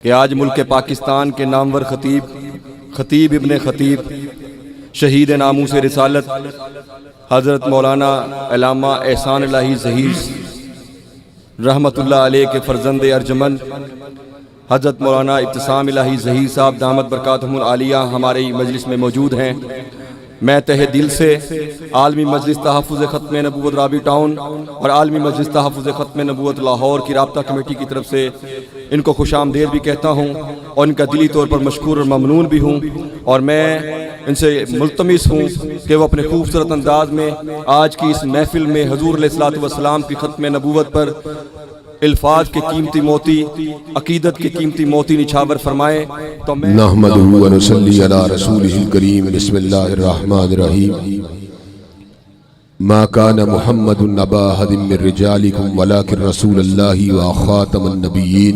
کہ آج ملک پاکستان کے نامور خطیب ابن خطیب شہید ناموس رسالت حضرت مولانا علامہ احسان الہی ظہیر رحمۃ اللہ علیہ کے فرزند ارجمند حضرت مولانا ابتسام الہی ظہیر صاحب دامت برکاتہم العالیہ ہمارے مجلس میں موجود ہیں۔ میں تہہ دل سے عالمی مجلس تحفظ ختم نبوت رابی ٹاؤن اور عالمی مجلس تحفظ ختم نبوت لاہور کی رابطہ کمیٹی کی طرف سے ان کو خوش آمدید بھی کہتا ہوں اور ان کا دلی طور پر مشکور اور ممنون بھی ہوں، اور میں ان سے ملتمس ہوں کہ وہ اپنے خوبصورت انداز میں آج کی اس محفل میں حضور علیہ الصلوۃ والسلام کی ختم نبوت پر الفاظ کے قیمتی موتی، عقیدت کے قیمتی موتی نچھاور فرمائیں۔ تو میں نحمدہ و نصلی علی رسولہ الکریم، بسم اللہ الرحمن الرحیم۔ ما کان محمد ابا احد من رجالکم ولکن رسول اللہ و خاتم النبیین۔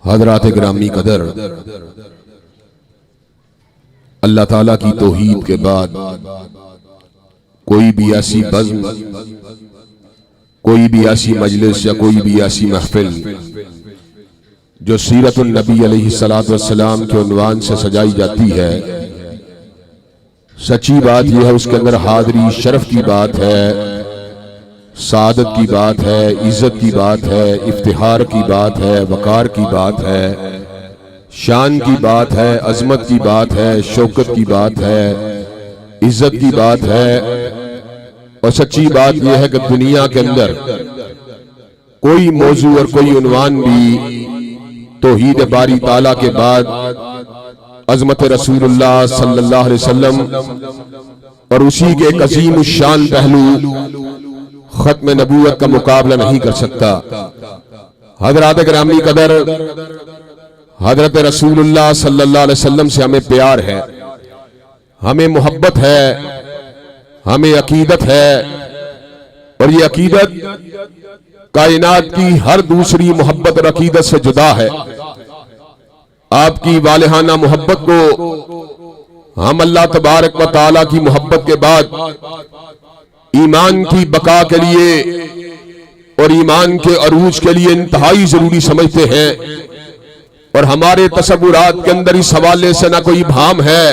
حضرات گرامی قدر، اللہ تعالیٰ کی توحید کے بعد کوئی بھی ایسی بزم، کوئی بھی ایسی مجلس یا کوئی بھی ایسی محفل جو سیرت النبی علیہ السلام کے عنوان سے سجائی جاتی ہے، سچی بات یہ ہے اس کے اندر حاضری شرف کی بات ہے، سعادت کی بات ہے، عزت کی بات ہے، افتخار کی بات ہے، وقار کی بات ہے، شان کی بات ہے، عظمت کی بات ہے، شوکت کی بات ہے، عزت کی بات ہے۔ اور سچی بات یہ ہے کہ دنیا کے اندر کوئی موضوع اور کوئی عنوان بھی توحید باری تعالیٰ کے بعد عظمت رسول اللہ صلی اللہ علیہ وسلم اور اسی کے ایک عظیم الشان پہلو ختم نبوت کا مقابلہ نہیں کر سکتا۔ حضرات گرامی قدر، حضرت رسول اللہ صلی اللہ علیہ وسلم سے ہمیں پیار ہے، ہمیں محبت ہے، ہمیں عقیدت ہے، اور یہ عقیدت کائنات کی ہر دوسری محبت اور عقیدت سے جدا ہے۔ آپ کی والہانہ محبت کو ہم اللہ تبارک و تعالیٰ کی محبت کے بعد ایمان کی بقا کے لیے اور ایمان کے عروج کے لیے انتہائی ضروری سمجھتے ہیں، اور ہمارے تصورات کے اندر اس حوالے سے نہ کوئی بھام ہے،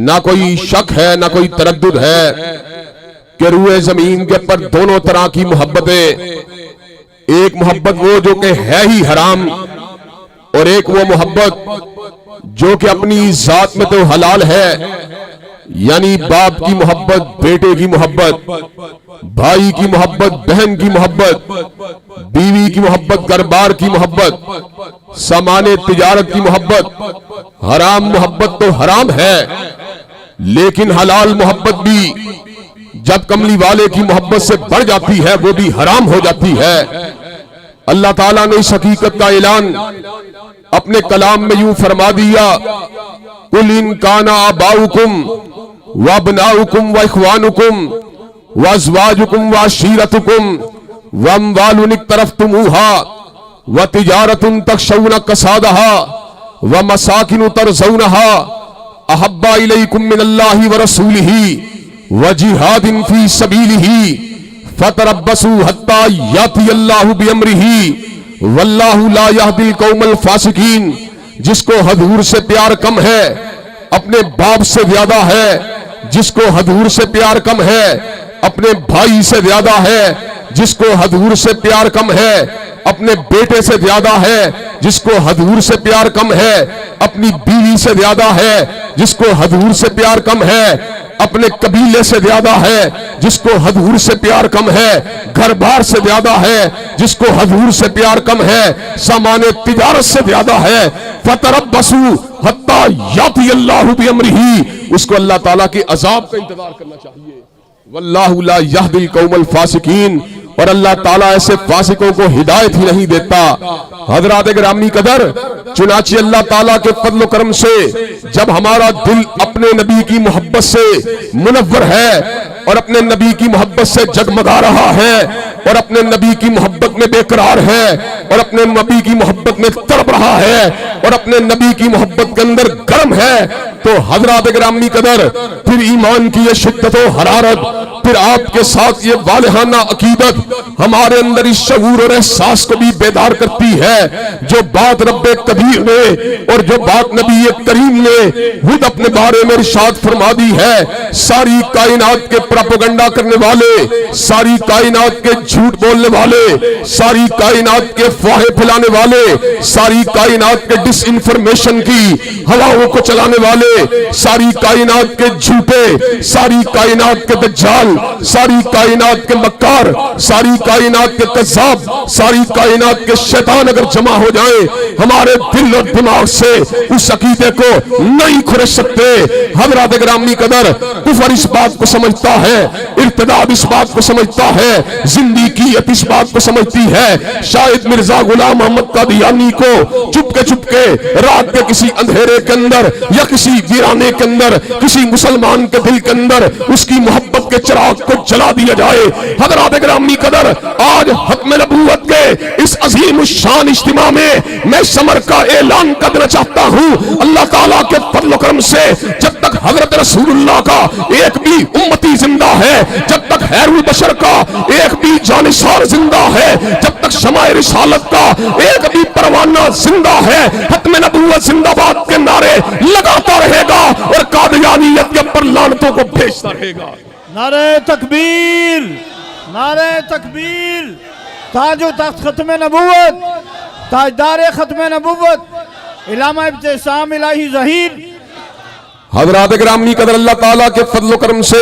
نہ کوئی شک ہے، نہ کوئی تردد ہے کہ روئے زمین کے پر دونوں طرح کی محبتیں، ایک محبت وہ جو کہ ہے ہی حرام، اور ایک وہ محبت جو کہ اپنی ذات میں تو حلال ہے، یعنی باپ کی محبت، بیٹے کی محبت، بھائی کی محبت، بہن کی محبت، بیوی کی محبت، گھر بار کی محبت، سامان تجارت کی محبت۔ حرام محبت تو حرام ہے، لیکن حلال محبت بھی جب کملی والے کی محبت سے بڑھ جاتی ہے وہ بھی حرام ہو جاتی ہے۔ اللہ تعالیٰ نے اس حقیقت کا اعلان اپنے کلام میں یوں فرما دیا، قُلْ إِنْ كَانَ آبَاؤُكُمْ وَأَبْنَاؤُكُمْ وَإِخْوَانُكُمْ وَأَزْوَاجُكُمْ وَعَشِيرَتُكُمْ وَأَمْوَالٌ اقْتَرَفْتُمُوهَا وَتِجَارَةٌ تَخْشَوْنَ كَسَادَهَا وَمَسَاكِنُ تَرْضَوْنَهَا أَحَبَّ إِلَيْكُم مِّنَ اللَّهِ وَرَسُولِهِ وَجِهَادٍ فِي سَبِيلِهِ فَتَرَبَّصُوا حَتَّى يَأْتِيَ اللَّهُ بِأَمْرِهِ وَاللَّهُ لَا يَهْدِي الْقَوْمَ الْفَاسِقِينَ۔ جس کو حضور سے پیار کم ہے اپنے باپ سے زیادہ ہے، جس کو حضور سے پیار کم ہے اپنے بھائی سے زیادہ ہے، جس کو حضور سے پیار کم ہے اپنے بیٹے سے زیادہ ہے، جس کو حضور سے پیار کم ہے اپنی بیوی سے زیادہ ہے، جس کو حضور سے پیار کم ہے اپنے قبیلے سے زیادہ ہے، جس کو حضور سے پیار کم ہے گھر بار سے زیادہ ہے، جس کو حضور سے پیار کم ہے سامان تجارت سے زیادہ ہے۔ فَتَرَبَّصُوا حَتَّى يَأْتِيَ اللَّهُ بِأَمْرِهِ، اس کو اللہ تعالیٰ کے عذاب کا انتظار کرنا چاہیے۔ وَاللَّهُ لَا يَهْدِي الْقَوْمَ الْفَاسِقِينَ، اور اللہ تعالیٰ ایسے فاسقوں کو ہدایت ہی نہیں دیتا۔ حضرات گرامی قدر، چنانچہ اللہ تعالیٰ کے فضل و کرم سے جب ہمارا دل اپنے نبی کی محبت سے منور ہے اور اپنے نبی کی محبت سے جگمگا رہا ہے، اور اپنے نبی کی محبت میں بے قرار ہے اور اپنے نبی کی محبت میں تڑپ رہا ہے اور اپنے نبی کی محبت کے اندر گرم ہے، تو حضرات گرامی قدر پھر ایمان کی یہ شدت و حرارت، پھر آپ کے ساتھ یہ والہانہ عقیدت ہمارے اندر اس شعور اور احساس کو بھی بیدار کرتی ہے، جو بات رب کبیر نے اور جو بات نبی کریم نے خود اپنے بارے میں ارشاد فرما دی ہے، ساری کائنات کے پروپیگنڈا کرنے والے، ساری کائنات کے جھوٹ بولنے والے، ساری کائنات کے افواہیں پھیلانے والے، ساری کائنات کے ڈس انفارمیشن کی ہواؤں کو چلانے والے، ساری کائنات کے جھوٹے، ساری کائنات کے دجال، ساری کائنات کے مکار، ساری کائنات کے قذاب، ساری کائنات کے شیطان اگر جمع ہو جائیں ہمارے دل اور دماغ سے اس عقیدے کو نہیں کھرچ سکتے۔ حضرات گرامی قدر کفر اس بات کو سمجھتا ہے، ارتداد اس بات کو سمجھتا ہے، زندیقیت اس بات کو سمجھتی ہے۔ شاید مرزا غلام محمد قادیانی کو چپ کے رات کے کسی اندھیرے کے اندر یا کسی ویرانے کے اندر کسی مسلمان کے دل کے اندر اس کی محبت کے چراغ کو جلا دیا جائے۔ حضرات گرامی قدر آج ختم نبوت کے اس عظیم الشان اجتماع میں ثمر کا اعلان کرنا چاہتا ہوں، اللہ تعالیٰ کے فضل و کرم سے جب تک حضرت رسول اللہ کا ایک بھی امتی زندہ ہے، جب تک خیر البشر کا ایک بھی جانثار زندہ ہے، جب تک شمع رسالت کا ایک بھی پروانہ زندہ ہے، ختم نبوت زندہ باد کے نعرے لگاتا رہے گا اور قادیانیت کے اوپر لعنتوں کو بھیجتا رہے گا۔ نعرہ تکبیر، نعرہ تکبیر، تاج و تخت ختم نبوت، تاجدار ختم نبوت علامہ ابتسام الہی ظہیر۔ حضرات گرامی قدر اللہ تعالیٰ کے فضل و کرم سے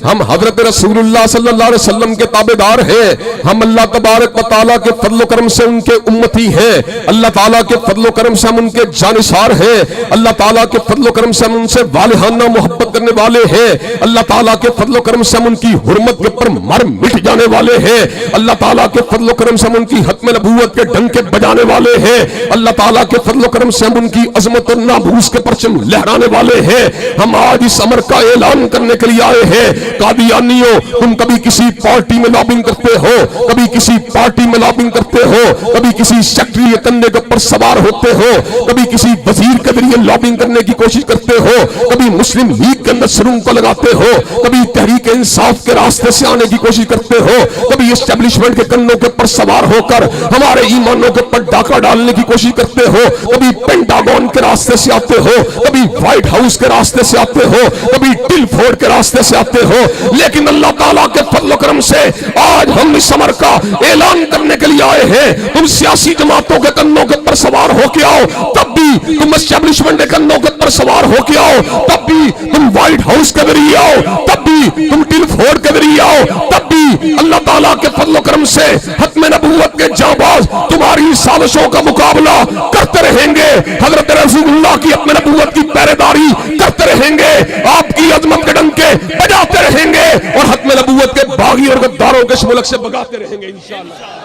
ہم حضرت رسول اللہ صلی اللہ علیہ وسلم کے تابعدار ہیں، ہم اللہ تبارک و تعالیٰ کے فضل و کرم سے ان کے امتی ہیں، اللہ تعالیٰ کے فضل و کرم سے ہم ان کے جانثار ہیں، اللہ تعالیٰ کے فضل و کرم سے ہم ان سے والہانہ محبت کرنے والے ہیں، اللہ تعالیٰ کے فضل و کرم سے ہم ان کی حرمت کے اوپر مر مٹ جانے والے ہیں، اللہ تعالیٰ کے فضل و کرم سے ہم ان کی ختم نبوت کے ڈنکے بجانے والے ہیں، اللہ تعالیٰ کے فضل و کرم سے ہم ان کی عظمت اور ناموس کے پرچم لہرانے والے ہیں۔ ہم آج اس امر کا اعلان کرنے کے لیے آئے ہیں، قادیانیوں تم کبھی کسی پارٹی میں لابنگ کرتے ہو، کبھی کسی پارٹی میں لابنگ کرتے ہو، کبھی کسی سیکٹری کے کندھے کے اوپر سوار ہوتے ہو، کبھی کسی وزیر کے ذریعے لابنگ کرنے کی کوشش کرتے ہو، کبھی مسلم لیگ کے اندر سروں کو لگاتے ہو، کبھی تحریک انصاف کے راستے سے آنے کی کوشش کرتے ہو، کبھی اسٹیبلشمنٹ کے کندھوں کے اوپر سوار ہو کر ہمارے ایمانوں کے اوپر ڈاکہ ڈالنے کی کوشش کرتے ہو، کبھی پینٹاگون کے راستے سے آتے ہو، کبھی وائٹ ہاؤس کے راستے سے آتے ہو، کبھی ٹل فورڈ کے راستے سے آتے ہو، لیکن اللہ تعالیٰ کے فضل و کرم سے آج ہم اس امر کا اعلان کرنے کے لیے آئے ہیں، تم سیاسی جماعتوں کے کندھوں کے اوپر سوار ہو کے آؤ، تب بھی تم اسٹیبلشمنٹ کے کندھوں کے اوپر سوار ہو کے آؤ، تب بھی تم وائٹ ہاؤس کے ذریعے آؤ، تب بھی تم ٹل فورڈ کے ذریعے آؤ، تب بھی اللہ تعالیٰ کے فضل و کرم سے ختم نبوت کے جانباز تمہاری سازشوں کا مقابلہ کرتے رہیں گے، حضرت رسول اللہ کی اپنے نبوت کی پہرےداری کرتے رہیں گے، آپ کی عظمت کے ڈنکے بجاتے رہیں گے اور ختم نبوت کے باغی اور غداروں کے ملک سے بھگاتے رہیں گے انشاءاللہ۔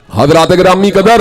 حضرات گرامی قدر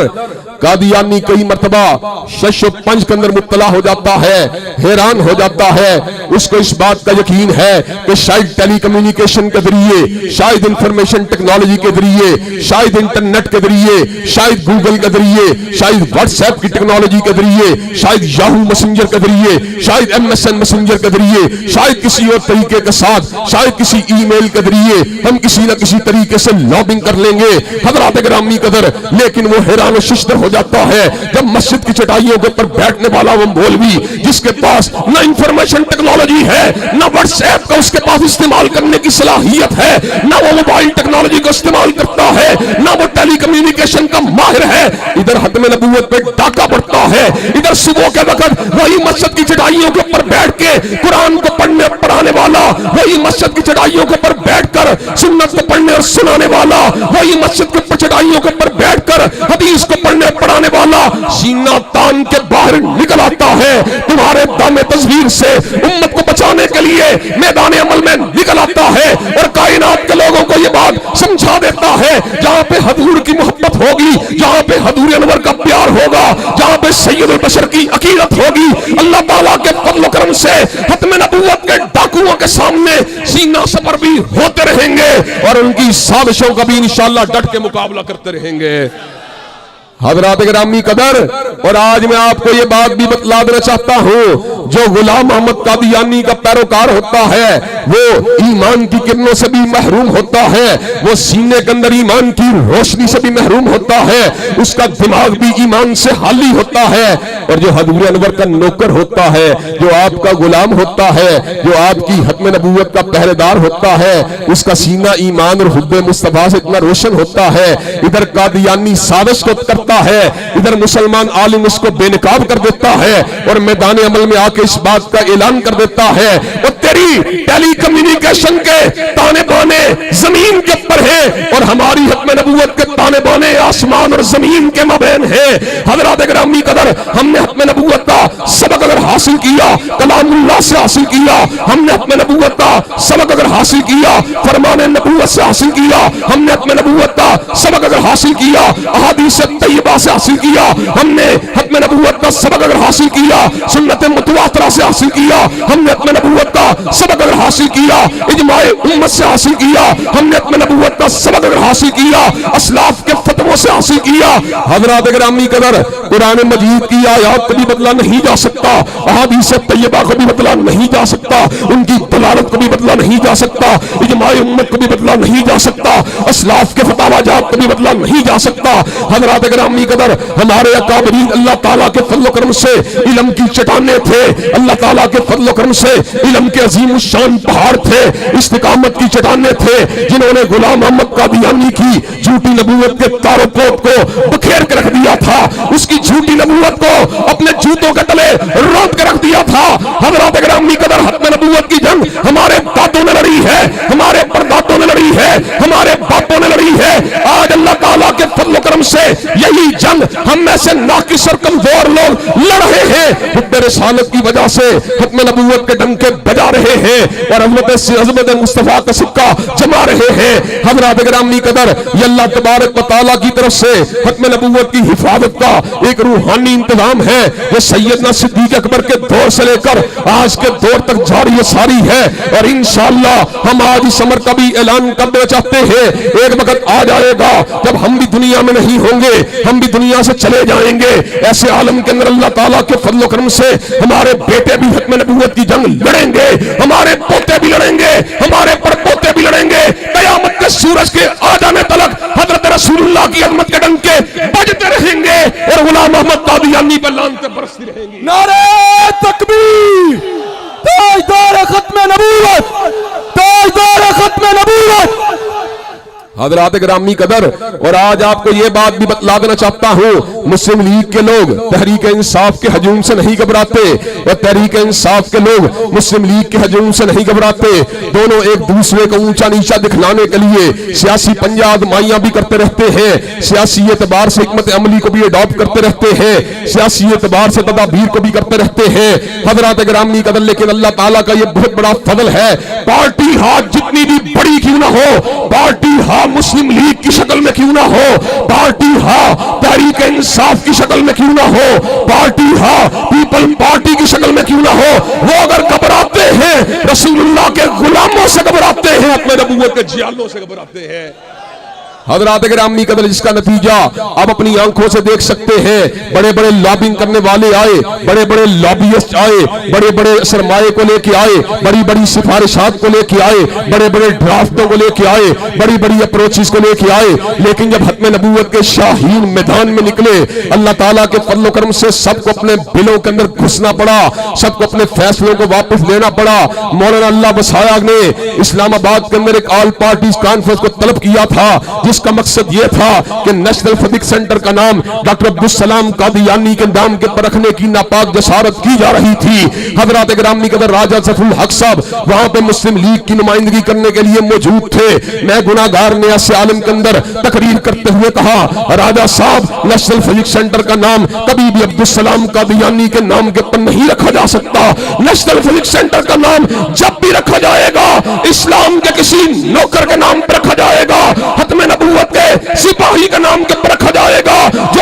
قادیانی کئی مرتبہ شش و پنج کے اندر مبتلا ہو جاتا ہے، حیران ہو جاتا ہے، اس کو اس بات کا یقین ہے کہ شاید ٹیلی کمیونیکیشن کے ذریعے، شاید انفارمیشن ٹیکنالوجی کے ذریعے، شاید انٹرنیٹ کے ذریعے، شاید گوگل کے ذریعے، شاید واٹس ایپ کی ٹیکنالوجی کے ذریعے، شاید یاہو مسنجر کے ذریعے، شاید MSN مسنجر کے ذریعے، شاید کسی اور طریقے کے ساتھ، شاید کسی ای میل کے ذریعے ہم کسی نہ کسی طریقے سے لابنگ کر لیں گے حضرات گرامی قدر، لیکن وہ حیران و ششدر ہو جاتا ہے جب مسجد کی چٹائیوں کے اوپر بیٹھنے والا وہ مولوی جس کے پاس نہ انفارمیشن ٹیکنالوجی ہے، نہ واٹس ایپ کا اس کے پاس استعمال کرنے کی صلاحیت ہے، نہ وہ موبائل ٹیکنالوجی کو استعمال کرتا ہے، نہ وہ ٹیلی کمیونیکیشن کا ماہر ہے، ادھر ختم نبوت پہ ڈاکہ پڑتا ہے، ادھر صبح کے وقت وہی مسجد کی چٹائیوں کے اوپر بیٹھ کے قرآن کو پڑھانے والا، وہی مسجد کی چٹائیوں کے اوپر بیٹھ کر سنت کو پڑھنے اور سنانے والا، وہی مسجد کے چٹائیوں کے اوپر بیٹھ کر حدیث کو پڑھنے پڑھانے والا سینہ تان کے باہر نکل آتا ہے، تمہارے دم تصویر سے امت کو بچانے کے لیے میدان عمل میں نکل آتا ہے اور کائنات کے لوگوں کو یہ بات سمجھا دیتا ہے، جہاں پہ حضور کی محبت ہوگی، جہاں پہ حضور انور کا پیار ہوگا، جہاں پہ سید البشر کی عقیدت ہوگی، اللہ تعالیٰ کے فضل و کرم سے ختم نبوت کے ڈاکوؤں کے سامنے سینہ سپر بھی ہوتے رہیں گے اور ان کی سازشوں کا بھی انشاءاللہ ڈٹ کے مقابلہ کرتے رہیں گے۔ حضرات گرامی قدر، اور آج میں آپ کو یہ بات بھی بتلا دینا چاہتا ہوں، جو غلام محمد قادیانی کا پیروکار ہوتا ہے وہ ایمان کی کرنوں سے بھی محروم ہوتا ہے، وہ سینے کے اندر ایمان کی روشنی سے بھی محروم ہوتا ہے، اس کا دماغ بھی ایمان سے خالی ہوتا ہے، اور جو حضور انور کا نوکر ہوتا ہے، جو آپ کا غلام ہوتا ہے، جو آپ کی ختم نبوت کا پہرے دار ہوتا ہے، اس کا سینہ ایمان اور حب مصطفیٰ سے اتنا روشن ہوتا ہے، ادھر قادیانی سازش کو کرتا ہے، ادھر مسلمان عالم اس کو بے نقاب کر دیتا ہے اور میدان عمل میں آ کے اس بات کا اعلان کر دیتا ہے وہ تیری ٹیلی کمیونیکیشن کے تانے بانے زمین کے اوپر ہے اور ہماری ختم نبوت کے تانے بانے آسمان اور زمین کے مابین ہے۔ حضرات گرامی قدر، ہم نے ختم نبوت کا سبق اگر حاصل کیا کلام اللہ سے حاصل کیا، ہم نے ختم نبوت کا سبق اگر حاصل کیا فرمان نبوت سے حاصل کیا، ہم نے ختم نبوت کا سبق اگر حاصل کیا احادیث طیبہ سے حاصل کیا، ہم نے ختم نبوت کا سبق اگر حاصل کیا سنت متواترہ سے حاصل کیا، ہم نے ختم نبوت کا سبق اگر حاصل کیا اجماع امت سے حاصل کیا، ہم نے ختم نبوت کا سبق اگر حاصل کیا اسلاف کے فتووں سے حاصل کیا۔ حضرات گرامی قدر، قرآن مجید کی آیات کو بھی بدلا نہیں جا سکتا، احادیث طیبہ کو بھی بدلا نہیں جا سکتا، ان کی دلالت کو بھی بدلا نہیں جا سکتا، اجماع امت کو بھی بدلا نہیں جا سکتا، اسلاف کے فتاوی جات کو بھی بدلا نہیں جا سکتا۔ حضرات گرامی قدر، ہمارے اکابرین اللہ تعالیٰ کے فضل و کرم سے علم کی چٹانیں تھے، اللہ تعالیٰ کے فضل و کرم سے علم کے عظیم الشان پہاڑ تھے، استقامت کی چٹانیں تھے، جنہوں نے غلام محمد قادیانی کی جھوٹی نبوت کے تار و پود کو بکھیر کے رکھ دیا تھا، اس کی جھوٹی نبوت کو اپنے جوتوں کے تلے روند کے رکھ دیا تھا۔ حضرات گرامی قدر، ختم نبوت کی جنگ ہمارے دادوں نے لڑی ہے، ہمارے پردادوں نے لڑی ہے، ہمارے باپوں نے لڑی ہے، آج اللہ تعالیٰ کے فضل و کرم سے یہی جنگ ہم میں سے ناقص اور کمزور لوگ لڑ رہے ہیں، حب رسالت کی وجہ سے ختم نبوت کے ڈنکے بجا رہے ہیں اور عظمت مصطفیٰ کا سکہ جما رہے ہیں۔ حضرات گرامی قدر، یہ اللہ تبارک و تعالیٰ کی طرف سے ختم نبوت کی حفاظت کا ایک روحانی انتظام ہے، وہ سیدنا صدیق اکبر کے دور سے لے کر آج کے دور تک جاری و ساری ہے، اور انشاءاللہ ہم آج اس امر کا بھی اعلان کرنا چاہتے ہیں۔ ایک وقت آ جائے گا جب ہم بھی دنیا میں نہیں ہوں گے، ہم بھی دنیا سے چلے جائیں گے، ایسے عالم کے اندر اللہ تعالیٰ کے فضل و کرم سے ہمارے بیٹے بھی ختم نبوت کی جنگ لڑیں گے، ہمارے پوتے بھی لڑیں گے، ہمارے پڑپوتے بھی لڑیں گے، قیامت کے سورج کے آ جانے تلک حضرت رسول اللہ کی عظمت کے ڈنکے بجتے رہیں گے اور غلام محمد قادیانی پر لعنتیں برستی رہیں گی۔ نعرہ تکبیر، تاجدار ختم نبوت، تاجدار ختم نبوت۔ حضرات گرامی قدر، اور آج آپ کو یہ بات بھی بتلا دینا چاہتا ہوں، مسلم لیگ کے لوگ تحریک انصاف کے ہجوم سے نہیں گھبراتے اور تحریک انصاف کے لوگ مسلم لیگ کے ہجوم سے نہیں گھبراتے، دونوں ایک دوسرے کو اونچا نیچا دکھلانے کے لیے سیاسی پنجہ آزمائیاں بھی کرتے رہتے ہیں، سیاسی اعتبار سے حکمت عملی کو بھی اڈاپٹ کرتے رہتے ہیں، سیاسی اعتبار سے تدابیر کو بھی کرتے رہتے ہیں۔ حضرات گرامی قدر، لیکن اللہ تعالیٰ کا یہ بہت بڑا فضل ہے، پارٹی ہاتھ جتنی بھی بڑی کیوں نہ ہو، پارٹی ہاتھ مسلم لیگ کی شکل میں کیوں نہ ہو، پارٹی ہاں تحریک انصاف کی شکل میں کیوں نہ ہو، پارٹی ہاں پیپل پارٹی کی شکل میں کیوں نہ ہو، وہ اگر گھبراتے ہیں رسول اللہ کے غلاموں سے گھبراتے ہیں، اپنے نبوت کے جیالوں سے گھبراتے ہیں۔ حضرات گرامی قدر، جس کا نتیجہ آپ اپنی آنکھوں سے دیکھ سکتے ہیں، بڑے بڑے لابنگ کرنے والے آئے، بڑے بڑے لابیسٹ آئے، بڑے بڑے سرمایے کو لے کے آئے، بڑی بڑی سفارشات کو لے کے آئے، بڑے بڑے ڈرافٹوں کو لے کے آئے، بڑی بڑی اپروچز کو لے کے آئے، لیکن جب ختم نبوت کے شاہین میدان میں نکلے، اللہ تعالیٰ کے فضل و کرم سے سب کو اپنے بلوں کے اندر گھسنا پڑا، سب کو اپنے فیصلوں کو واپس لینا پڑا۔ مولانا اللہ بسایا نے اسلام آباد کے اندر ایک آل پارٹیز کانفرنس کو طلب کیا تھا، جس کا مقصد یہ تھا کہ نیشنل فزکس سینٹر کا نام ڈاکٹر عبدالسلام قادیانی کے نام کے پر رکھنے کی ناپاک جسارت کی جا رہی تھی۔ حضرات گرامی قدر، راجہ سیف الحق صاحب وہاں پہ مسلم لیگ کی نمائندگی کرنے کے لیے موجود تھے۔ میں گناہگار نے ایسے عالم کے اندر تقریر کرتے ہوئے کہا، راجہ صاحب نیشنل فزکس سینٹر کا نام کبھی بھی عبدالسلام قادیانی کے نام کے پر نہیں رکھا جا سکتا۔ نیشنل فزکس سینٹر کا نام جب بھی رکھا جائے گا اسلام کے کسی نوکر کے نام پر رکھا جائے گا، ختم نبوت کے سپاہی کا نام کے پر رکھا جائے گا، جو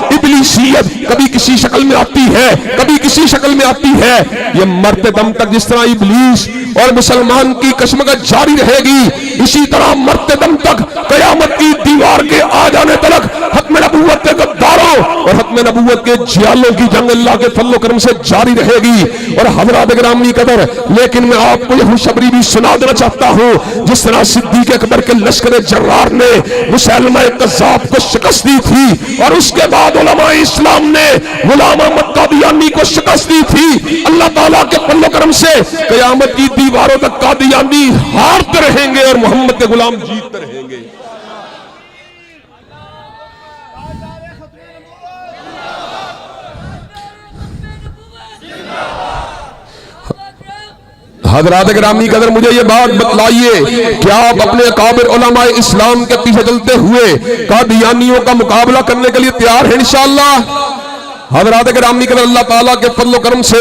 ابلیسیت کبھی کسی شکل میں آتی ہے، کبھی کسی شکل میں آتی ہے۔ یہ مرتے دم تک جس طرح ابلیس اور مسلمان کی کشمکش جاری رہے گی، اسی طرح مرتے دم تک قیامت کی دیوار کے آ جانے تک ختم نبوت کے غداروں اور ختم نبوت کے جیالوں کی جنگ اللہ کے فضل و کرم سے جاری رہے گی۔ اور حضرات گرامی قدر، لیکن میں آپ کو یہ خوشخبری بھی سنا دینا چاہتا ہوں، جس طرح صدیق اکبر کے لشکر جرار نے مسیلمہ کذاب کو شکست دی تھی، اور اس کے بعد علماء اسلام نے غلام احمد قادیانی کو شکست دی تھی، اللہ تعالیٰ کے فضل و کرم سے قیامت کی دیواروں تک قادیانی ہارتے رہیں گے اور محمد کے غلام جیتتے رہیں گے۔ حضرات گرامی قدر، مجھے یہ بات بتلائیے کہ آپ اپنے اکابر علماء اسلام کے پیچھے چلتے ہوئے قادیانیوں کا مقابلہ کرنے کے لیے تیار ہیں انشاءاللہ؟ حضرات گرامی قدر، اللہ تعالیٰ کے فضل و کرم سے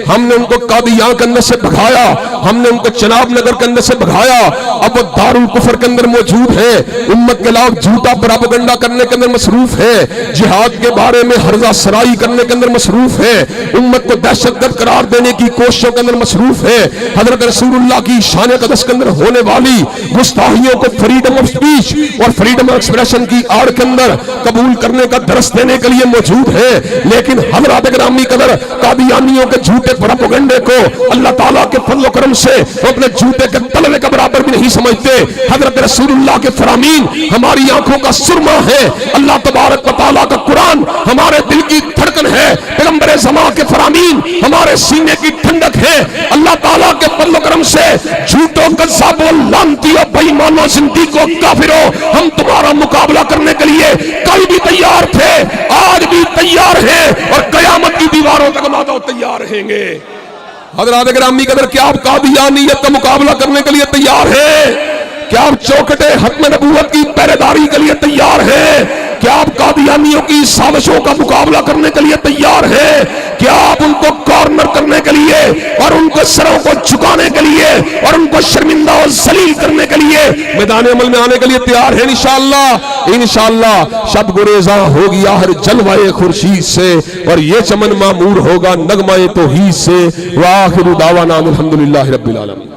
ہم نے ان کو قادیان کے اندر سے بھگایا، ہم نے ان کو چناب نگر کے اندر سے بھگایا، اب وہ دارالکفر کے اندر موجود ہے، امت کے خلاف جھوٹا پراپیگنڈا کرنے کے اندر مصروف ہے، جہاد کے بارے میں ہرزہ سرائی کرنے کے اندر مصروف ہے، امت کو دہشت گرد قرار دینے کی کوششوں کے اندر مصروف ہے، حضرت رسول اللہ کی شان قدس کے اندر ہونے والی گستاخیوں کو فریڈم آف سپیچ اور فریڈم آف ایکسپریشن کی آڑ کے اندر قبول کرنے کا درس دینے کے لیے موجود ہے۔ لیکن حضرات گرامی قدر، قادیانیوں کے جھوٹے پروپیگنڈے کو اللہ تعالیٰ کے فضل و کرم سے اپنے جھوٹے کے تلوے کے برابر بھی نہیں سمجھتے۔ حضرت رسول اللہ کے فرامین ہماری آنکھوں کا سرما ہے، اللہ تبارک و تعالیٰ کا قرآن ہمارے دل کی دھڑکن ہے، پیغمبر زمان کے فرامین ہمارے سینے کی ٹھنڈک ہے۔ اللہ تعالیٰ کے فضل و کرم سے جھوٹوں کذابوں لعنتیوں بے ایمانوں زندیقوں کافروں، ہم تمہارا مقابلہ کرنے کے لیے کل بھی تیار تھے، آج بھی تیار ہیں، اور قیامت کی دیواروں تک مادہ تیار رہیں گے۔ حضرات گرامی قدر، کیا آپ قادیانیت کا مقابلہ کرنے کے لیے تیار ہیں؟ کیا آپ چوکھٹے ختم نبوت کی پہرےداری کے لیے تیار ہیں؟ کیا آپ قادیانیوں کی سازشوں کا مقابلہ کرنے کے لیے تیار ہیں؟ کیا آپ ان کو کارنر کرنے کے لیے اور ان کو سروں کو جھکانے کے لیے اور ان کو شرمندہ اور ذلیل کرنے کے لیے میدان عمل میں آنے کے لیے تیار ہیں؟ انشاءاللہ انشاءاللہ شب گریزاں ہوگی آخر جلوہ خورشید سے، اور یہ چمن معمور ہوگا نغمہ توحید سے۔ وآخر دعوانا الحمدللہ رب العالمین۔